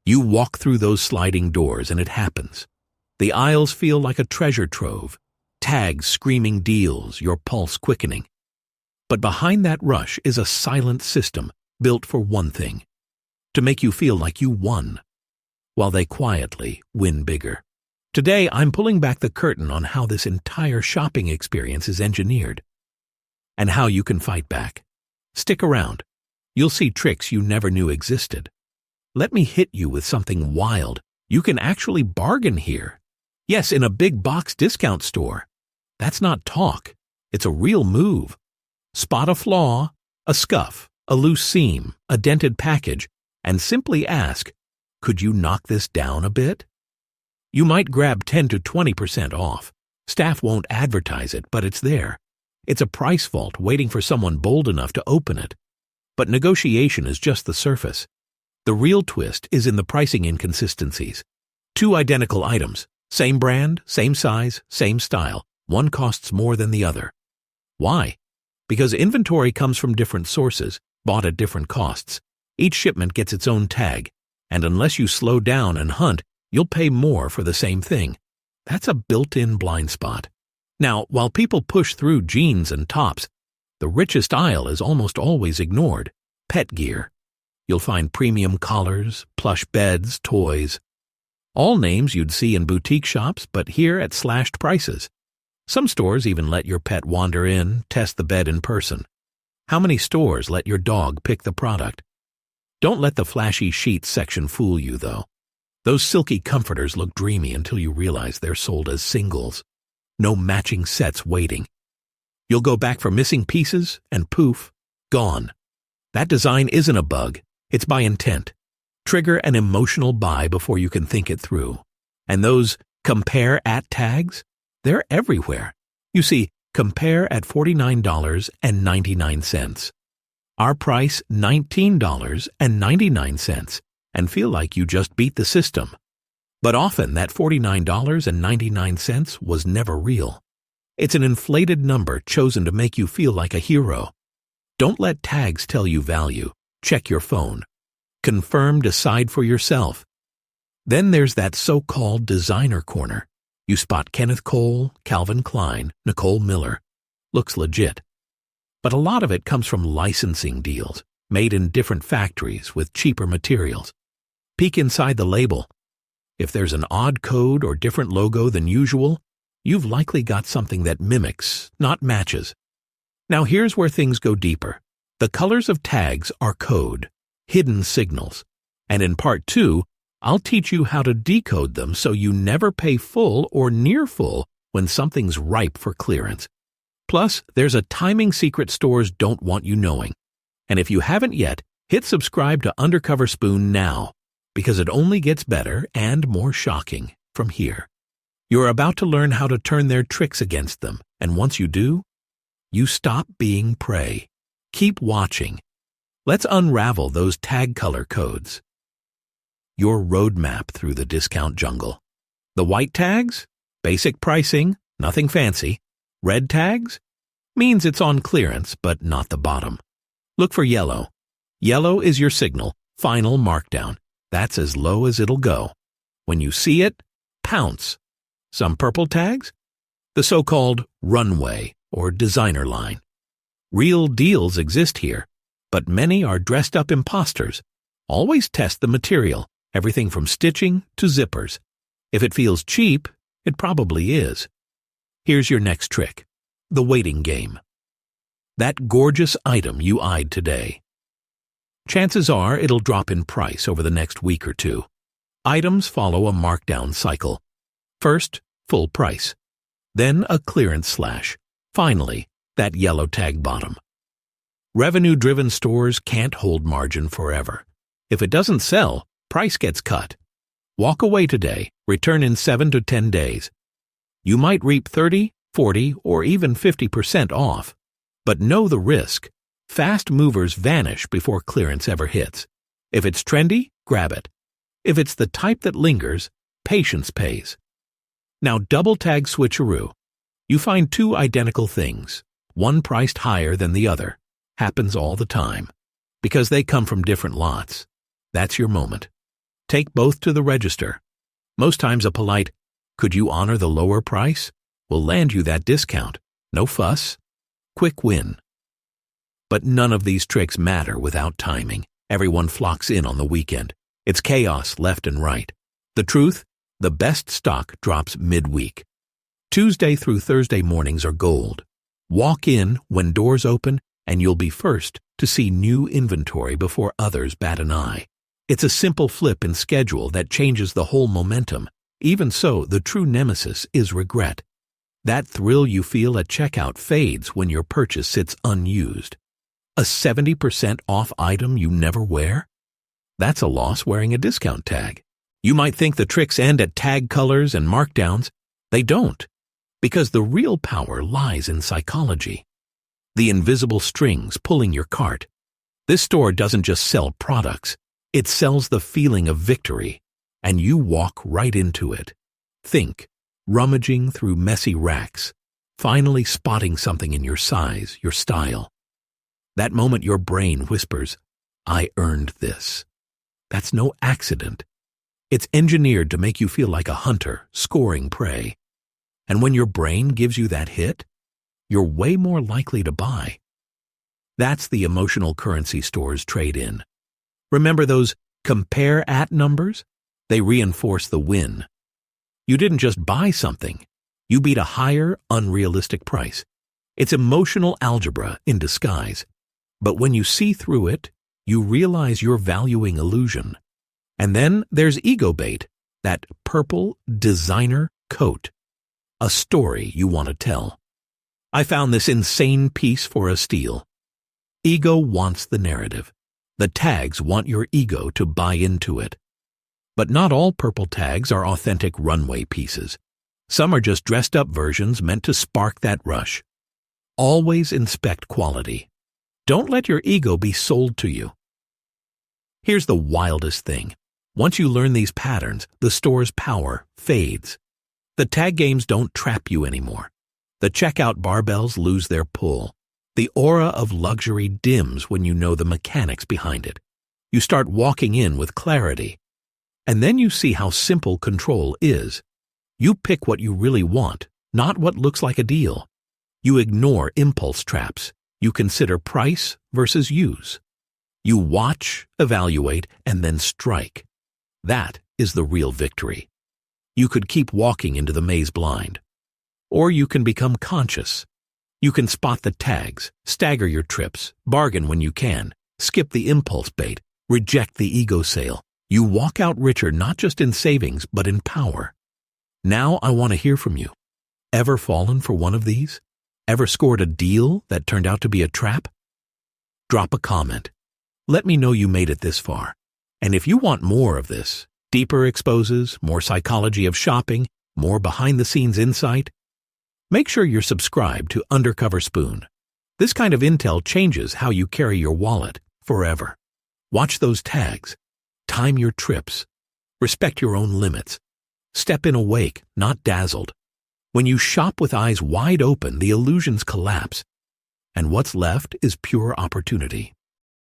You walk through those sliding doors and it happens. The aisles feel like a treasure trove, tags screaming deals, your pulse quickening. But behind that rush is a silent system built for one thing: to make you feel like you won, while they quietly win bigger. Today, I'm pulling back the curtain on how this entire shopping experience is engineered and how you can fight back. Stick around. You'll see tricks you never knew existed. Let me hit you with something wild. You can actually bargain here. Yes, in a big box discount store. That's not talk. It's a real move. Spot a flaw, a scuff, a loose seam, a dented package, and simply ask, could you knock this down a bit? You might grab 10 to 20% off. Staff won't advertise it, but it's there. It's a price vault waiting for someone bold enough to open it. But negotiation is just the surface. The real twist is in the pricing inconsistencies. Two identical items, same brand, same size, same style. One costs more than the other. Why? Because inventory comes from different sources, bought at different costs. Each shipment gets its own tag, and unless you slow down and hunt, you'll pay more for the same thing. That's a built-in blind spot. Now, while people push through jeans and tops, the richest aisle is almost always ignored: pet gear. You'll find premium collars, plush beds, toys. All names you'd see in boutique shops, but here at slashed prices. Some stores even let your pet wander in, test the bed in person. How many stores let your dog pick the product? Don't let the flashy sheets section fool you, though. Those silky comforters look dreamy until you realize they're sold as singles. No matching sets waiting. You'll go back for missing pieces, and poof, gone. That design isn't a bug. It's by intent. Trigger an emotional buy before you can think it through. And those compare at tags? They're everywhere. You see, compare at $49.99. Our price, $19.99, and feel like you just beat the system. But often that $49.99 was never real. It's an inflated number chosen to make you feel like a hero. Don't let tags tell you value. Check your phone. Confirm, decide for yourself. Then there's that so-called designer corner. You spot Kenneth Cole, Calvin Klein, Nicole Miller. Looks legit. But a lot of it comes from licensing deals, made in different factories with cheaper materials. Peek inside the label. If there's an odd code or different logo than usual, you've likely got something that mimics, not matches. Now here's where things go deeper. The colors of tags are code, hidden signals. And in Part 2, I'll teach you how to decode them so you never pay full or near full when something's ripe for clearance. Plus, there's a timing secret stores don't want you knowing. And if you haven't yet, hit subscribe to Undercover Spoon now, because it only gets better and more shocking from here. You're about to learn how to turn their tricks against them, and once you do, you stop being prey. Keep watching. Let's unravel those tag color codes. Your roadmap through the discount jungle. The white tags? Basic pricing, nothing fancy. Red tags? Means it's on clearance, but not the bottom. Look for yellow. Yellow is your signal, final markdown. That's as low as it'll go. When you see it, pounce. Some purple tags? The so-called runway or designer line. Real deals exist here, but many are dressed-up imposters. Always test the material, everything from stitching to zippers. If it feels cheap, it probably is. Here's your next trick: the waiting game. That gorgeous item you eyed today. Chances are it'll drop in price over the next week or two. Items follow a markdown cycle. First, full price. Then a clearance slash. Finally, that yellow tag bottom. Revenue-driven stores can't hold margin forever. If it doesn't sell, price gets cut. Walk away today, return in 7 to 10 days. You might reap 30, 40, or even 50% off. But know the risk. Fast movers vanish before clearance ever hits. If it's trendy, grab it. If it's the type that lingers, patience pays. Now double tag switcheroo. You find two identical things, one priced higher than the other. Happens all the time. Because they come from different lots. That's your moment. Take both to the register. Most times a polite, "Could you honor the lower price?" will land you that discount. No fuss. Quick win. But none of these tricks matter without timing. Everyone flocks in on the weekend. It's chaos left and right. The truth? The best stock drops midweek. Tuesday through Thursday mornings are gold. Walk in when doors open and you'll be first to see new inventory before others bat an eye. It's a simple flip in schedule that changes the whole momentum. Even so, the true nemesis is regret. That thrill you feel at checkout fades when your purchase sits unused. A 70% off item you never wear? That's a loss wearing a discount tag. You might think the tricks end at tag colors and markdowns. They don't, because the real power lies in psychology. The invisible strings pulling your cart. This store doesn't just sell products. It sells the feeling of victory, and you walk right into it. Think, rummaging through messy racks, finally spotting something in your size, your style. That moment your brain whispers, "I earned this." That's no accident. It's engineered to make you feel like a hunter scoring prey. And when your brain gives you that hit, you're way more likely to buy. That's the emotional currency stores trade in. Remember those compare at numbers? They reinforce the win. You didn't just buy something. You beat a higher, unrealistic price. It's emotional algebra in disguise. But when you see through it, you realize you're valuing illusion. And then there's ego bait, that purple designer coat. A story you want to tell. I found this insane piece for a steal. Ego wants the narrative. The tags want your ego to buy into it. But not all purple tags are authentic runway pieces. Some are just dressed-up versions meant to spark that rush. Always inspect quality. Don't let your ego be sold to you. Here's the wildest thing. Once you learn these patterns, the store's power fades. The tag games don't trap you anymore. The checkout barbells lose their pull. The aura of luxury dims when you know the mechanics behind it. You start walking in with clarity. And then you see how simple control is. You pick what you really want, not what looks like a deal. You ignore impulse traps. You consider price versus use. You watch, evaluate, and then strike. That is the real victory. You could keep walking into the maze blind. Or you can become conscious. You can spot the tags, stagger your trips, bargain when you can, skip the impulse bait, reject the ego sale. You walk out richer not just in savings, but in power. Now I want to hear from you. Ever fallen for one of these? Ever scored a deal that turned out to be a trap? Drop a comment. Let me know you made it this far. And if you want more of this, deeper exposes, more psychology of shopping, more behind-the-scenes insight, make sure you're subscribed to Undercover Spoon. This kind of intel changes how you carry your wallet forever. Watch those tags. Time your trips. Respect your own limits. Step in awake, not dazzled. When you shop with eyes wide open, the illusions collapse, and what's left is pure opportunity.